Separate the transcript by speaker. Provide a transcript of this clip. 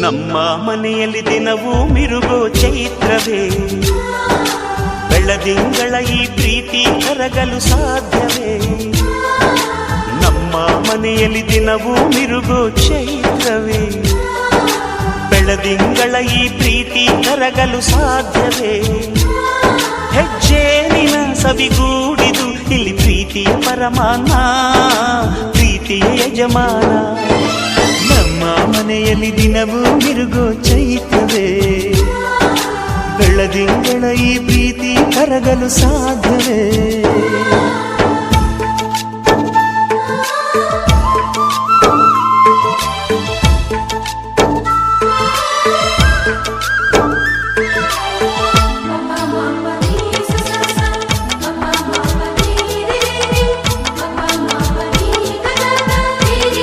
Speaker 1: ನಮ್ಮ ಮನೆಯಲ್ಲಿ ದಿನವೂ ಮಿರುಗೋ ಚೈತ್ರವೇ, ಬೆಳದಿಂಗಳ ಈ ಪ್ರೀತಿ ಕರಗಲು ಸಾಧ್ಯವೇ? ನಮ್ಮ ಮನೆಯಲ್ಲಿ ದಿನವೂ ಮಿರುಗೋ ಚೈತ್ರವೇ, ಬೆಳದಿಂಗಳ ಈ ಪ್ರೀತಿ ಕರಗಲು ಸಾಧ್ಯವೇ? ಹೆಜ್ಜೇನಿನ ಸವಿಗೂಡಿದು ಇಲ್ಲಿ ಪ್ರೀತಿಯ ಪರಮಾನ, ಪ್ರೀತಿಯ ಯಜಮಾನ. ನಮ್ಮ ಮನೆಯಲ್ಲಿ ದಿನವೂ ಮಿರುಗೋ ಚೈತ್ರವೇ, ಬೆಳದಿಂಗಳ ಈ ಪ್ರೀತಿ ಕರಗಲು ಸಾಧ್ಯವೇ?